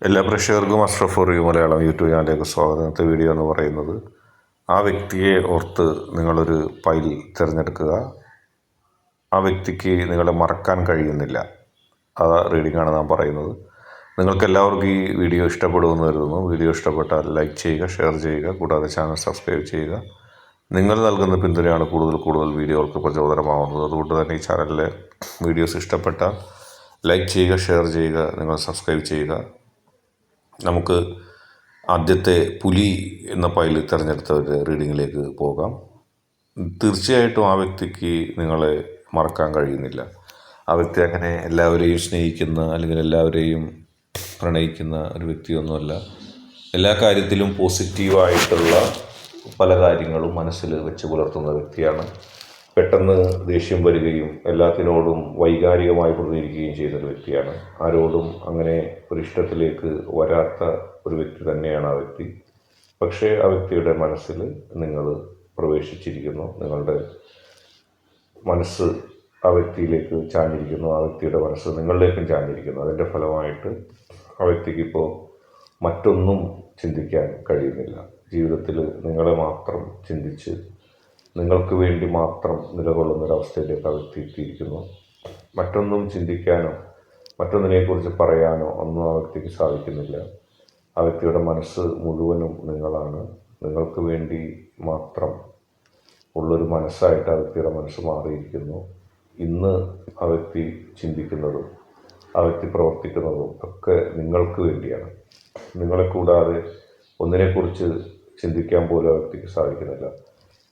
എല്ലാ പ്രേക്ഷകർക്കും Ashraf review Malayalam YouTube ചാനലിലേക്ക് സ്വാഗതം. ഇന്നത്തെ വീഡിയോ എന്ന് പറയുന്നത്, ആ വ്യക്തിയെ ഓർത്ത് നിങ്ങളൊരു ഫയൽ തിരഞ്ഞെടുക്കുക. ആ വ്യക്തിക്ക് നിങ്ങളെ മറക്കാൻ കഴിയുന്നില്ല. ആ റീഡിങ്ങാണ് നാം പറയുന്നത്. നിങ്ങൾക്ക് എല്ലാവർക്കും ഈ വീഡിയോ ഇഷ്ടപ്പെടുമെന്ന് കരുതുന്നു. വീഡിയോ ഇഷ്ടപ്പെട്ടാൽ ലൈക്ക് ചെയ്യുക, ഷെയർ ചെയ്യുക, കൂടാതെ ചാനൽ സബ്സ്ക്രൈബ് ചെയ്യുക. നിങ്ങൾ നൽകുന്ന പിന്തുണയാണ് കൂടുതൽ വീഡിയോകൾക്ക് പ്രചോദനമാവുന്നത്. അതുകൊണ്ട് തന്നെ ഈ ചാനലിലെ വീഡിയോസ് ഇഷ്ടപ്പെട്ടാൽ ലൈക്ക് ചെയ്യുക, ഷെയർ ചെയ്യുക, നിങ്ങൾ സബ്സ്ക്രൈബ് ചെയ്യുക. നമുക്ക് ആദ്യത്തെ പുലി എന്ന ഫയൽ തിരഞ്ഞെടുത്ത ഒരു റീഡിങ്ങിലേക്ക് പോകാം. തീർച്ചയായിട്ടും ആ വ്യക്തിക്ക് നിങ്ങളെ മറക്കാൻ കഴിയുന്നില്ല. ആ വ്യക്തി അങ്ങനെ എല്ലാവരെയും സ്നേഹിക്കുന്ന അല്ലെങ്കിൽ എല്ലാവരെയും പ്രണയിക്കുന്ന ഒരു വ്യക്തിയൊന്നുമല്ല. എല്ലാ കാര്യത്തിലും പോസിറ്റീവായിട്ടുള്ള പല കാര്യങ്ങളും മനസ്സിൽ വെച്ച് പുലർത്തുന്ന വ്യക്തിയാണ്. പെട്ടെന്ന് ദേഷ്യം വരികയും എല്ലാത്തിനോടും വൈകാരികമായി പ്രതികരിക്കുകയും ചെയ്യുന്നൊരു വ്യക്തിയാണ്. ആരോടും അങ്ങനെ ഒരു ഇഷ്ടത്തിലേക്ക് വരാത്ത ഒരു വ്യക്തി തന്നെയാണ് ആ വ്യക്തി. പക്ഷേ ആ വ്യക്തിയുടെ മനസ്സിൽ നിങ്ങൾ പ്രവേശിച്ചിരിക്കുന്നു. നിങ്ങളുടെ മനസ്സ് ആ വ്യക്തിയിലേക്ക് ചാഞ്ഞിരിക്കുന്നു. ആ വ്യക്തിയുടെ മനസ്സ് നിങ്ങളിലേക്കും ചാഞ്ഞിരിക്കുന്നു. അതിൻ്റെ ഫലമായിട്ട് ആ വ്യക്തിക്ക് ഇപ്പോൾ മറ്റൊന്നും ചിന്തിക്കാൻ കഴിയുന്നില്ല. ജീവിതത്തിൽ നിങ്ങളെ മാത്രം ചിന്തിച്ച് നിങ്ങൾക്ക് വേണ്ടി മാത്രം നിലകൊള്ളുന്നൊരവസ്ഥയിലേക്ക് ആ വ്യക്തി എത്തിയിരിക്കുന്നു. മറ്റൊന്നും ചിന്തിക്കാനോ മറ്റൊന്നിനെക്കുറിച്ച് പറയാനോ ഒന്നും ആ വ്യക്തിക്ക് സാധിക്കുന്നില്ല. ആ വ്യക്തിയുടെ മനസ്സ് മുഴുവനും നിങ്ങളാണ്. നിങ്ങൾക്ക് വേണ്ടി മാത്രം ഉള്ളൊരു മനസ്സായിട്ട് ആ വ്യക്തിയുടെ മനസ്സ് മാറിയിരിക്കുന്നു. ഇന്ന് ആ വ്യക്തി ചിന്തിക്കുന്നതും ആ വ്യക്തി പ്രവർത്തിക്കുന്നതും ഒക്കെ നിങ്ങൾക്ക് വേണ്ടിയാണ്. നിങ്ങളെ കൂടാതെ ഒന്നിനെക്കുറിച്ച് ചിന്തിക്കാൻ പോലും ആ വ്യക്തിക്ക് സാധിക്കുന്നില്ല.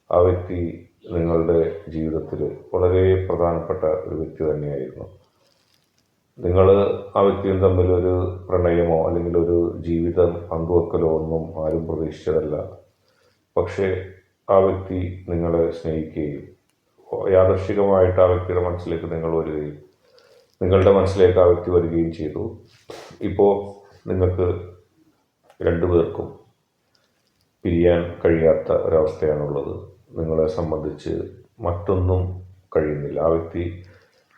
ആ വ്യക്തി നിങ്ങളുടെ ജീവിതത്തിൽ വളരെ പ്രധാനപ്പെട്ട ഒരു വ്യക്തി തന്നെയായിരുന്നു. നിങ്ങൾ ആ വ്യക്തിയും തമ്മിലൊരു പ്രണയമോ അല്ലെങ്കിൽ ഒരു ജീവിതം പങ്കുവെക്കലോ ഒന്നും ആരും പ്രതീക്ഷിച്ചതല്ല. പക്ഷേ ആ വ്യക്തി നിങ്ങളെ സ്നേഹിക്കുകയും യാദൃശ്ചികമായിട്ട് ആ വ്യക്തിയുടെ മനസ്സിലേക്ക് നിങ്ങൾ വരികയും നിങ്ങളുടെ മനസ്സിലേക്ക് ആ വ്യക്തി വരികയും ചെയ്തു. ഇപ്പോൾ നിങ്ങൾക്ക് രണ്ടുപേർക്കും പിരിയാൻ കഴിയാത്ത ഒരവസ്ഥയാണുള്ളത്. നിങ്ങളെ സംബന്ധിച്ച് മറ്റൊന്നും കഴിയുന്നില്ല. ആ വ്യക്തി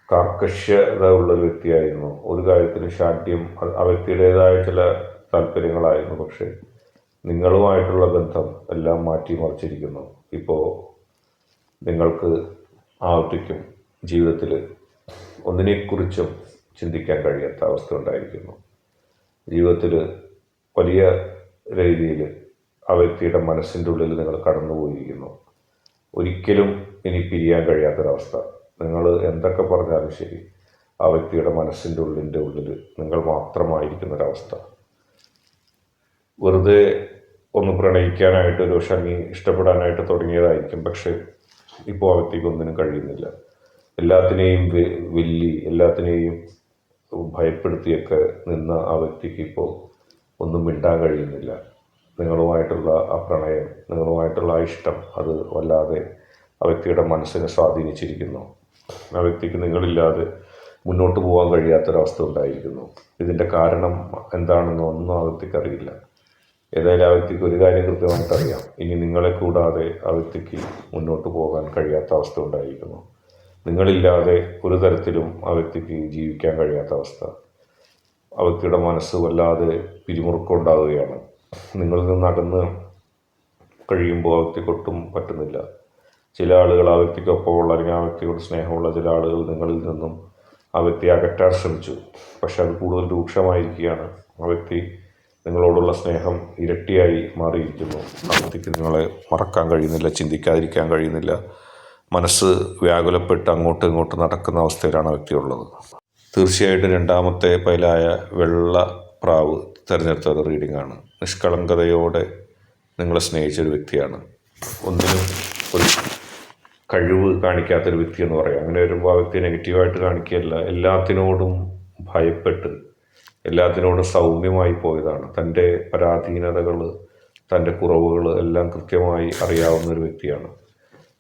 കാർക്കശ്യത ഉള്ളൊരു വ്യക്തിയായിരുന്നു. ഒരു കാര്യത്തിൽ ശാഠ്യം ആ വ്യക്തിയുടേതായ ചില താല്പര്യങ്ങളായിരുന്നു. പക്ഷേ നിങ്ങളുമായിട്ടുള്ള ബന്ധം എല്ലാം മാറ്റിമറിച്ചിരിക്കുന്നു. ഇപ്പോൾ നിങ്ങൾക്ക് ആ വ്യക്തിക്കും ജീവിതത്തിൽ ഒന്നിനെക്കുറിച്ചും ചിന്തിക്കാൻ കഴിയാത്ത അവസ്ഥ ഉണ്ടായിരിക്കുന്നു. ജീവിതത്തിൽ വലിയ രീതിയിൽ ആ വ്യക്തിയുടെ മനസ്സിൻ്റെ ഉള്ളിൽ നിങ്ങൾ കടന്നുപോയിരിക്കുന്നു. ഒരിക്കലും ഇനി പിരിയാൻ കഴിയാത്തൊരവസ്ഥ. നിങ്ങൾ എന്തൊക്കെ പറഞ്ഞാലും ശരി, ആ വ്യക്തിയുടെ മനസ്സിൻ്റെ ഉള്ളിൽ നിങ്ങൾ മാത്രമായിരിക്കുന്നൊരവസ്ഥ. വെറുതെ ഒന്ന് പ്രണയിക്കാനായിട്ട് ഒരു പക്ഷേ ഇഷ്ടപ്പെടാനായിട്ട് തുടങ്ങിയതായിരിക്കും. പക്ഷേ ഇപ്പോൾ ആ വ്യക്തിക്ക് ഒന്നിനും കഴിയുന്നില്ല. എല്ലാത്തിനെയും എല്ലാത്തിനെയും ഭയപ്പെടുത്തിയൊക്കെ നിന്ന ആ വ്യക്തിക്ക് ഇപ്പോൾ ഒന്നും മിണ്ടാൻ കഴിയുന്നില്ല. നിങ്ങളുമായിട്ടുള്ള ആ പ്രണയം, നിങ്ങളുമായിട്ടുള്ള ആ ഇഷ്ടം, അത് വല്ലാതെ ആ വ്യക്തിയുടെ മനസ്സിനെ സ്വാധീനിച്ചിരിക്കുന്നു. ആ വ്യക്തിക്ക് നിങ്ങളില്ലാതെ മുന്നോട്ട് പോകാൻ കഴിയാത്തൊരവസ്ഥ ഉണ്ടായിരിക്കുന്നു. ഇതിൻ്റെ കാരണം എന്താണെന്ന് ഒന്നും ആ വ്യക്തിക്ക് അറിയില്ല. ഏതായാലും ആ വ്യക്തിക്ക് ഒരു കാര്യം കൃത്യമായിട്ട് അറിയാം. ഇനി നിങ്ങളെ കൂടാതെ ആ വ്യക്തിക്ക് മുന്നോട്ട് പോകാൻ കഴിയാത്ത അവസ്ഥ ഉണ്ടായിരിക്കുന്നു. നിങ്ങളില്ലാതെ ഒരു തരത്തിലും ആ വ്യക്തിക്ക് ജീവിക്കാൻ കഴിയാത്ത അവസ്ഥ. ആ വ്യക്തിയുടെ മനസ്സ് വല്ലാതെ പിരിമുറുക്കമുണ്ടാവുകയാണ്. നിങ്ങളിൽ നിന്ന് അകന്ന് കഴിയുമ്പോൾ ആ വ്യക്തിക്ക് ഒട്ടും പറ്റുന്നില്ല. ചില ആളുകൾ ആ വ്യക്തിക്കൊപ്പമുള്ള അല്ലെങ്കിൽ ആ വ്യക്തിയോട് സ്നേഹമുള്ള ചില ആളുകൾ നിങ്ങളിൽ നിന്നും ആ വ്യക്തിയെ അകറ്റാൻ ശ്രമിച്ചു. പക്ഷെ അത് കൂടുതൽ രൂക്ഷമായിരിക്കുകയാണ്. ആ വ്യക്തി നിങ്ങളോടുള്ള സ്നേഹം ഇരട്ടിയായി മാറിയിരിക്കുന്നു. ആ വ്യക്തിക്ക് നിങ്ങളെ മറക്കാൻ കഴിയുന്നില്ല, ചിന്തിക്കാതിരിക്കാൻ കഴിയുന്നില്ല. മനസ്സ് വ്യാകുലപ്പെട്ട് അങ്ങോട്ടും ഇങ്ങോട്ടും നടക്കുന്ന അവസ്ഥയിലാണ് ആ വ്യക്തിയുള്ളത്. തീർച്ചയായിട്ടും രണ്ടാമത്തെ ഫയലായ വെള്ള പ്രാവ് തിരഞ്ഞെടുത്ത ഒരു റീഡിങ്ങാണ്. നിഷ്കളങ്കതയോടെ നിങ്ങളെ സ്നേഹിച്ചൊരു വ്യക്തിയാണ്. ഒന്നിനും ഒരു കഴിവ് കാണിക്കാത്തൊരു വ്യക്തി എന്ന് പറയാം. അങ്ങനെ വരുമ്പോൾ ആ വ്യക്തി നെഗറ്റീവായിട്ട് കാണിക്കുകയല്ല, എല്ലാത്തിനോടും ഭയപ്പെട്ട് എല്ലാത്തിനോടും സൗമ്യമായി പോയതാണ്. തൻ്റെ പരാധീനതകൾ, തൻ്റെ കുറവുകൾ എല്ലാം കൃത്യമായി അറിയാവുന്ന ഒരു വ്യക്തിയാണ്.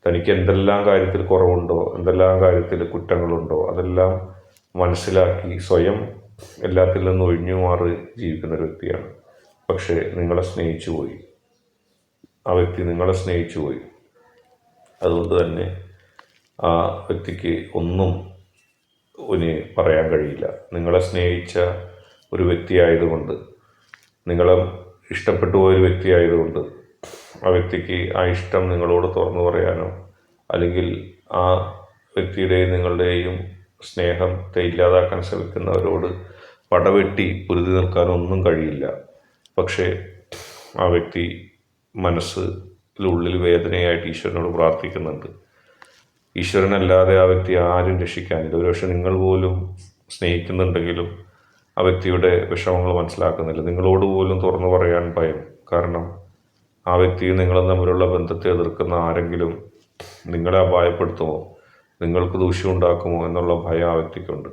തനിക്ക് എന്തെല്ലാം കാര്യത്തിൽ കുറവുണ്ടോ, എന്തെല്ലാം കാര്യത്തിൽ കുറ്റങ്ങളുണ്ടോ, അതെല്ലാം മനസ്സിലാക്കി സ്വയം എല്ലാത്തിൽ നിന്നും ഒഴിഞ്ഞു മാറി ജീവിക്കുന്നൊരു വ്യക്തിയാണ്. പക്ഷേ നിങ്ങളെ സ്നേഹിച്ചു പോയി. ആ വ്യക്തി നിങ്ങളെ സ്നേഹിച്ചു പോയി. അതുകൊണ്ട് തന്നെ ആ വ്യക്തിക്ക് ഒന്നും ഇനി പറയാൻ കഴിയില്ല. നിങ്ങളെ സ്നേഹിച്ച ഒരു വ്യക്തിയായതുകൊണ്ട് നിങ്ങളെ ഇഷ്ടപ്പെട്ടു പോയൊരു വ്യക്തിയായതുകൊണ്ട് ആ വ്യക്തിക്ക് ആ ഇഷ്ടം നിങ്ങളോട് തുറന്നു പറയാനോ അല്ലെങ്കിൽ ആ വ്യക്തിയുടെയും നിങ്ങളുടെയും സ്നേഹത്തെ ഇല്ലാതാക്കാൻ ശ്രമിക്കുന്നവരോട് പടവെട്ടി പൊരുതി നിൽക്കാനൊന്നും കഴിയില്ല. പക്ഷേ ആ വ്യക്തി മനസ്സിലുള്ളിൽ വേദനയായിട്ട് ഈശ്വരനോട് പ്രാർത്ഥിക്കുന്നുണ്ട്. ഈശ്വരനല്ലാതെ ആ വ്യക്തി ആരും രക്ഷിക്കാനില്ല. ഒരുപക്ഷെ നിങ്ങൾ പോലും സ്നേഹിക്കുന്നുണ്ടെങ്കിലും ആ വ്യക്തിയുടെ വിഷമങ്ങൾ മനസ്സിലാക്കുന്നില്ല. നിങ്ങളോട് പോലും തുറന്നു പറയാൻ ഭയം. കാരണം ആ വ്യക്തിയും നിങ്ങളും തമ്മിലുള്ള ബന്ധത്തെ എതിർക്കുന്ന ആരെങ്കിലും നിങ്ങളെ അപായപ്പെടുത്തുമോ, നിങ്ങൾക്ക് ദൂഷ്യമുണ്ടാക്കുമോ എന്നുള്ള ഭയം ആ വ്യക്തിക്കുണ്ട്.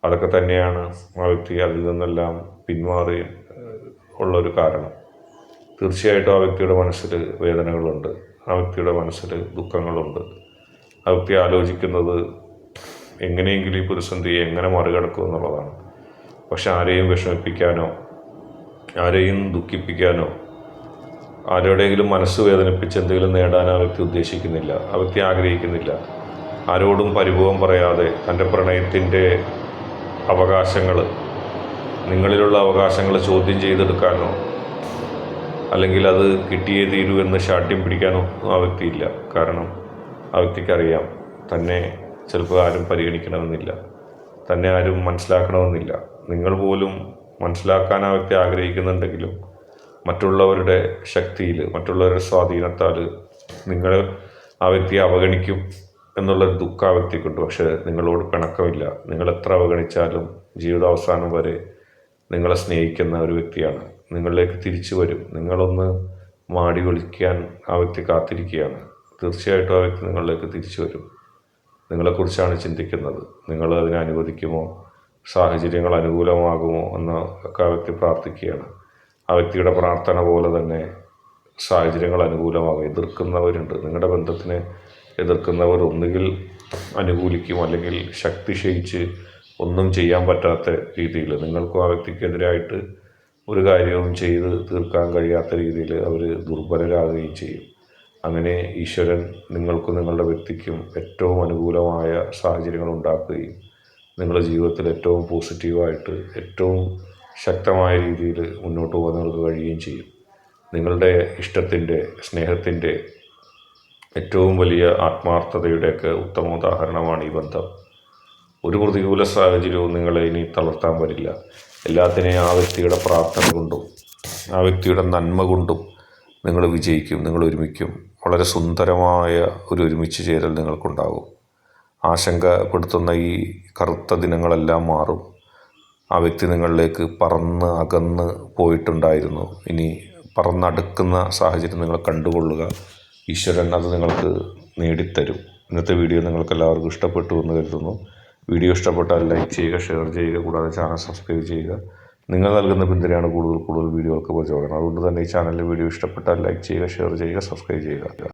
അതൊക്കെ തന്നെയാണ് ആ വ്യക്തി അതിൽ നിന്നെല്ലാം പിന്മാറി ഉള്ളൊരു കാരണം. തീർച്ചയായിട്ടും ആ വ്യക്തിയുടെ മനസ്സിൽ വേദനകളുണ്ട്, ആ വ്യക്തിയുടെ മനസ്സിൽ ദുഃഖങ്ങളുണ്ട്. ആ വ്യക്തി ആലോചിക്കുന്നത് എങ്ങനെയെങ്കിലും ഈ പ്രതിസന്ധിയെ എങ്ങനെ മറികടക്കും എന്നുള്ളതാണ്. പക്ഷെ ആരെയും വിഷമിപ്പിക്കാനോ ആരെയും ദുഃഖിപ്പിക്കാനോ ആരുടെയെങ്കിലും മനസ്സ് വേദനിപ്പിച്ച് എന്തെങ്കിലും നേടാൻ ആ വ്യക്തി ഉദ്ദേശിക്കുന്നില്ല. ആ വ്യക്തി ആഗ്രഹിക്കുന്നില്ല. ആരോടും പരിഭവം പറയാതെ തൻ്റെ പ്രണയത്തിൻ്റെ അവകാശങ്ങൾ, നിങ്ങളിലുള്ള അവകാശങ്ങൾ ചോദ്യം ചെയ്തെടുക്കാനോ അല്ലെങ്കിൽ അത് കിട്ടിയേ തീരൂ എന്ന് ശാഠ്യം പിടിക്കാനോ ആ വ്യക്തിയില്ല. കാരണം ആ വ്യക്തിക്കറിയാം തന്നെ ചിലപ്പോൾ ആരും പരിഗണിക്കണമെന്നില്ല, തന്നെ ആരും മനസ്സിലാക്കണമെന്നില്ല. നിങ്ങൾ പോലും മനസ്സിലാക്കാൻ ആ വ്യക്തി ആഗ്രഹിക്കുന്നുണ്ടെങ്കിലും മറ്റുള്ളവരുടെ ശക്തിയിൽ, മറ്റുള്ളവരുടെ സ്വാധീനത്താൽ നിങ്ങൾ ആ വ്യക്തിയെ അവഗണിക്കും എന്നുള്ളൊരു ദുഃഖം ആ വ്യക്തിക്കുണ്ട്. പക്ഷേ നിങ്ങളോട് പിണക്കമില്ല. നിങ്ങൾ എത്ര അവഗണിച്ചാലും ജീവിതാവസാനം വരെ നിങ്ങളെ സ്നേഹിക്കുന്ന ഒരു വ്യക്തിയാണ്. നിങ്ങളിലേക്ക് തിരിച്ചു വരും. നിങ്ങളൊന്ന് മാടി വിളിക്കാൻ ആ വ്യക്തി കാത്തിരിക്കുകയാണ്. തീർച്ചയായിട്ടും ആ വ്യക്തി നിങ്ങളിലേക്ക് തിരിച്ചു വരും. നിങ്ങളെക്കുറിച്ചാണ് ചിന്തിക്കുന്നത്. നിങ്ങൾ അതിനെ അനുവദിക്കുമോ, സാഹചര്യങ്ങൾ അനുകൂലമാകുമോ എന്ന് ഒക്കെ ആ വ്യക്തി പ്രാർത്ഥിക്കുകയാണ്. ആ വ്യക്തിയുടെ പ്രാർത്ഥന പോലെ തന്നെ സാഹചര്യങ്ങൾ അനുകൂലമാകും. എതിർക്കുന്നവരുണ്ട്. നിങ്ങളുടെ ബന്ധത്തിനെ എതിർക്കുന്നവർ ഒന്നുകിൽ അനുകൂലിക്കും, അല്ലെങ്കിൽ ശക്തി ക്ഷയിച്ച് ഒന്നും ചെയ്യാൻ പറ്റാത്ത രീതിയിൽ നിങ്ങൾക്കും ആ വ്യക്തിക്കെതിരായിട്ട് ഒരു കാര്യവും ചെയ്ത് തീർക്കാൻ കഴിയാത്ത രീതിയിൽ അവർ ദുർബലരാകുകയും ചെയ്യും. അങ്ങനെ ഈശ്വരൻ നിങ്ങൾക്കും നിങ്ങളുടെ വ്യക്തിക്കും ഏറ്റവും അനുകൂലമായ സാഹചര്യങ്ങൾ ഉണ്ടാക്കുകയും നിങ്ങളുടെ ജീവിതത്തിൽ ഏറ്റവും പോസിറ്റീവായിട്ട് ഏറ്റവും ശക്തമായ രീതിയിൽ മുന്നോട്ട് പോകാൻ നിങ്ങൾക്ക് കഴിയുകയും ചെയ്യും. നിങ്ങളുടെ ഇഷ്ടത്തിൻ്റെ, സ്നേഹത്തിൻ്റെ ഏറ്റവും വലിയ ആത്മാർത്ഥതയുടെയൊക്കെ ഉത്തമ ഉദാഹരണമാണ് ഈ ബന്ധം. ഒരു പ്രതികൂല സാഹചര്യവും നിങ്ങളെ ഇനി തളർത്താൻ വരില്ല. എല്ലാത്തിനെയും ആ വ്യക്തിയുടെ പ്രാർത്ഥന കൊണ്ടും ആ വ്യക്തിയുടെ നന്മ കൊണ്ടും നിങ്ങൾ വിജയിക്കും, നിങ്ങൾ ഒരുമിക്കും. വളരെ സുന്ദരമായ ഒരു ഒരുമിച്ച് ചേരൽ നിങ്ങൾക്കുണ്ടാകും. ആശങ്കപ്പെടുത്തുന്ന ഈ കറുത്ത ദിനങ്ങളെല്ലാം മാറും. ആ വ്യക്തി നിങ്ങളിലേക്ക് പറന്ന് അകന്ന് പോയിട്ടുണ്ടായിരുന്നു. ഇനി പറന്നടുക്കുന്ന സാഹചര്യം നിങ്ങൾ കണ്ടുകൊള്ളുക. ഈശ്വരൻ അത് നിങ്ങൾക്ക് നേടിത്തരും. ഇന്നത്തെ വീഡിയോ നിങ്ങൾക്ക് എല്ലാവർക്കും ഇഷ്ടപ്പെട്ടു എന്ന് കരുതുന്നു. വീഡിയോ ഇഷ്ടപ്പെട്ടാൽ ലൈക്ക് ചെയ്യുക, ഷെയർ ചെയ്യുക, കൂടാതെ ചാനൽ സബ്സ്ക്രൈബ് ചെയ്യുക. നിങ്ങൾ നൽകുന്ന പിന്തുണയാണ് കൂടുതൽ വീഡിയോകൾക്ക് പ്രചോദനം. അതുകൊണ്ട് തന്നെ ഈ ചാനലിലെ വീഡിയോ ഇഷ്ടപ്പെട്ടാൽ ലൈക്ക് ചെയ്യുക, ഷെയർ ചെയ്യുക, സബ്സ്ക്രൈബ് ചെയ്യുക.